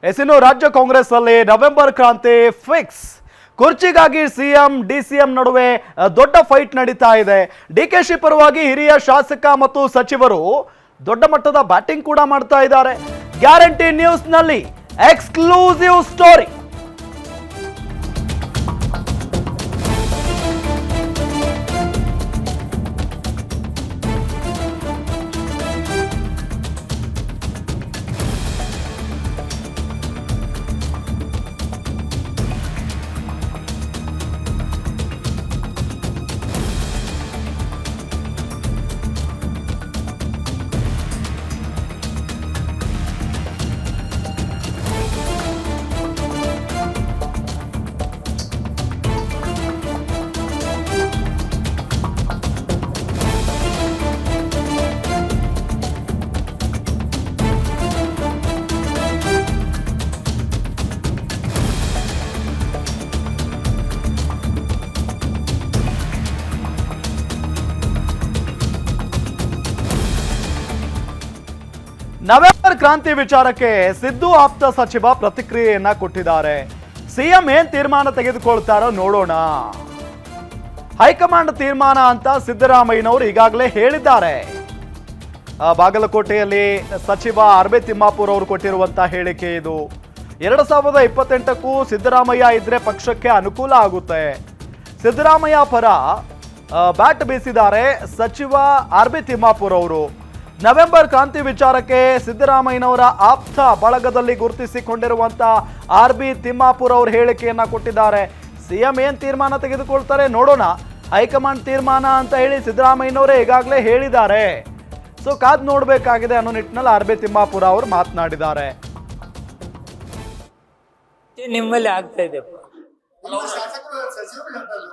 ಇನ್ನು ರಾಜ್ಯ ಕಾಂಗ್ರೆಸ್ ಅಲ್ಲಿ ನವೆಂಬರ್ ಕ್ರಾಂತಿ ಫಿಕ್ಸ್. ಕುರ್ಚಿಗಾಗಿ ಸಿಎಂ ಡಿಸಿಎಂ ನಡುವೆ ದೊಡ್ಡ ಫೈಟ್ ನಡೀತಾ ಇದೆ. ಡಿಕೆಶಿ ಪರವಾಗಿ ಹಿರಿಯ ಶಾಸಕ ಮತ್ತು ಸಚಿವರು ದೊಡ್ಡ ಮಟ್ಟದ ಬ್ಯಾಟಿಂಗ್ ಕೂಡ ಮಾಡ್ತಾ ಇದ್ದಾರೆ. ಗ್ಯಾರಂಟಿ ನ್ಯೂಸ್ ನಲ್ಲಿ ಎಕ್ಸ್ಕ್ಲೂಸಿವ್ ಸ್ಟೋರಿ. ನವೆಂಬರ್ ಕ್ರಾಂತಿ ವಿಚಾರಕ್ಕೆ ಸಿದ್ದು ಆಪ್ತ ಸಚಿವ ಪ್ರತಿಕ್ರಿಯೆಯನ್ನ ಕೊಟ್ಟಿದ್ದಾರೆ. ಸಿಎಂ ಏನ್ ತೀರ್ಮಾನ ತೆಗೆದುಕೊಳ್ತಾರೋ ನೋಡೋಣ. ಹೈಕಮಾಂಡ್ ತೀರ್ಮಾನ ಅಂತ ಸಿದ್ದರಾಮಯ್ಯನವರು ಈಗಾಗಲೇ ಹೇಳಿದ್ದಾರೆ. ಬಾಗಲಕೋಟೆಯಲ್ಲಿ ಸಚಿವ ಆರ್ಬಿ ತಿಮ್ಮಾಪುರ್ ಅವರು ಕೊಟ್ಟಿರುವಂತಹ ಹೇಳಿಕೆ ಇದು. 2028ಕ್ಕೂ ಸಿದ್ದರಾಮಯ್ಯ ಇದ್ರೆ ಪಕ್ಷಕ್ಕೆ ಅನುಕೂಲ ಆಗುತ್ತೆ. ಸಿದ್ದರಾಮಯ್ಯ ಪರ ಬ್ಯಾಟ್ ಬೀಸಿದ್ದಾರೆ ಸಚಿವ ಆರ್ಬಿ ತಿಮ್ಮಾಪುರ್ ಅವರು. ನವೆಂಬರ್ ಕ್ರಾಂತಿ ವಿಚಾರಕ್ಕೆ ಸಿದ್ದರಾಮಯ್ಯನವರ ಆಪ್ತ ಬಳಗದಲ್ಲಿ ಗುರುತಿಸಿಕೊಂಡಿರುವಂತ ಆರ್ಬಿ ತಿಮ್ಮಾಪುರ್ ಅವರು ಹೇಳಿಕೆಯನ್ನ ಕೊಟ್ಟಿದ್ದಾರೆ. ಸಿಎಂ ಏನ್ ತೀರ್ಮಾನ ತೆಗೆದುಕೊಳ್ತಾರೆ ನೋಡೋಣ. ಹೈಕಮಾಂಡ್ ತೀರ್ಮಾನ ಅಂತ ಹೇಳಿ ಸಿದ್ದರಾಮಯ್ಯನವರೇ ಈಗಾಗಲೇ ಹೇಳಿದ್ದಾರೆ. ಸೊ ಕಾದ್ ನೋಡ್ಬೇಕಾಗಿದೆ ಅನ್ನೋ ನಿಟ್ಟಿನಲ್ಲಿ ಆರ್ಬಿ ತಿಮ್ಮಾಪುರ ಅವರು ಮಾತನಾಡಿದ್ದಾರೆ. ನಿಮ್ಮಲ್ಲಿ ಆಗ್ತಾ ಇದೆ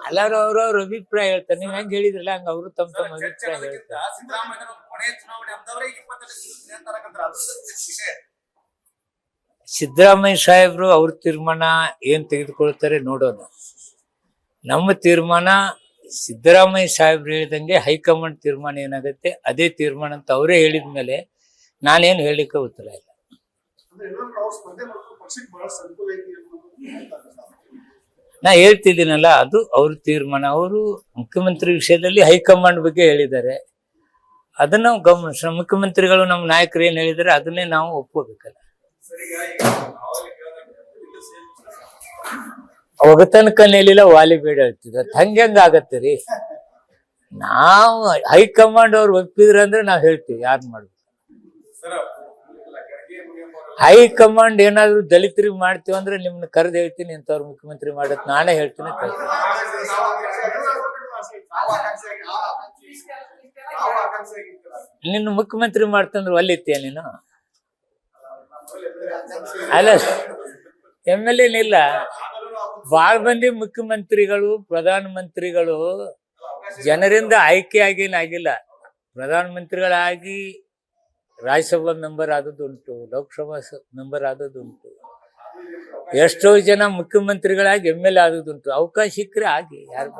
ಎಲ್ಲರೂ ಅವ್ರವ್ರ ಅಭಿಪ್ರಾಯ ಹೇಳ್ತಾರೆ. ನೀವ್ ಹೆಂಗ್ ಹೇಳಿದ್ರಲ್ಲ ಹಂಗ ಅವರು ತಮ್ಮ ಅಭಿಪ್ರಾಯ ಹೇಳ್ತಾರೆ. ಸಿದ್ದರಾಮಯ್ಯ ಸಾಹೇಬ್ರು ಅವ್ರ ತೀರ್ಮಾನ ಏನ್ ತೆಗೆದುಕೊಳ್ತಾರೆ ನೋಡೋಣ. ನಮ್ಮ ತೀರ್ಮಾನ ಸಿದ್ದರಾಮಯ್ಯ ಸಾಹೇಬ್ರು ಹೇಳಿದಂಗೆ ಹೈಕಮಾಂಡ್ ತೀರ್ಮಾನ ಏನಾಗುತ್ತೆ ಅದೇ ತೀರ್ಮಾನ ಅಂತ ಅವರೇ ಹೇಳಿದ್ಮೇಲೆ ನಾನೇನು ಹೇಳಿಕ್ಕೆ ಉತ್ತರ ಇಲ್ಲ. ನಾ ಹೇಳ್ತಿದ್ದೀನಲ್ಲ ಅದು ಅವ್ರ ತೀರ್ಮಾನ. ಅವರು ಮುಖ್ಯಮಂತ್ರಿ ವಿಷಯದಲ್ಲಿ ಹೈಕಮಾಂಡ್ ಬಗ್ಗೆ ಹೇಳಿದ್ದಾರೆ. ಅದನ್ನ ನಾವು ಗಮನಿಸ. ಮುಖ್ಯಮಂತ್ರಿಗಳು ನಮ್ಮ ನಾಯಕರು ಏನ್ ಹೇಳಿದಾರೆ ಅದನ್ನೇ ನಾವು ಒಪ್ಕೋಬೇಕಲ್ಲ. ಅವಾಗ ತನಕ ನೆಲಿಲ್ಲ ವಾಲಿ ಬೇಡ ಹೇಳ್ತಿದ್ದ ಹಂಗ ಆಗತ್ತೆ ರೀ. ನಾವು ಹೈಕಮಾಂಡ್ ಅವ್ರು ಒಪ್ಪಿದ್ರ ಅಂದ್ರೆ ನಾವ್ ಹೇಳ್ತೀವಿ ಯಾರು ಮಾಡ್ಬೇಕು. ಹೈಕಮಾಂಡ್ ಏನಾದ್ರು ದಲಿತರಿಗೆ ಮಾಡ್ತೀವಿ ಅಂದ್ರೆ ನಿಮ್ನ ಕರೆದು ಹೇಳ್ತೀನಿ ಇಂಥವ್ರು ಮುಖ್ಯಮಂತ್ರಿ ಮಾಡತ್ ನಾನೇ ಹೇಳ್ತೀನಿ. ನಿನ್ನ ಮುಖ್ಯಮಂತ್ರಿ ಮಾಡ್ತಂದ್ರೆ ಒಲ್ಲಿತ್ತೀಯ ನೀನು? ಅಲ್ಲ MLA ಇಲ್ಲ. ಬಾಳ್ ಮಂದಿ ಮುಖ್ಯಮಂತ್ರಿಗಳು ಪ್ರಧಾನ ಮಂತ್ರಿಗಳು ಜನರಿಂದ ಆಯ್ಕೆ ಆಗಿಲ್ಲ. ಪ್ರಧಾನ ಮಂತ್ರಿಗಳಾಗಿ ರಾಜ್ಯಸಭಾ ಮೆಂಬರ್ ಆದದ್ದುಂಟು, ಲೋಕಸಭಾ ಮೆಂಬರ್ ಆದದ್ದುಂಟು, ಎಷ್ಟೋ ಜನ ಮುಖ್ಯಮಂತ್ರಿಗಳಾಗಿ MLA ಆದದ್ದುಂಟು. ಅವಕಾಶ ಸಿಕ್ಕರೆ ಆಗಿ ಯಾರು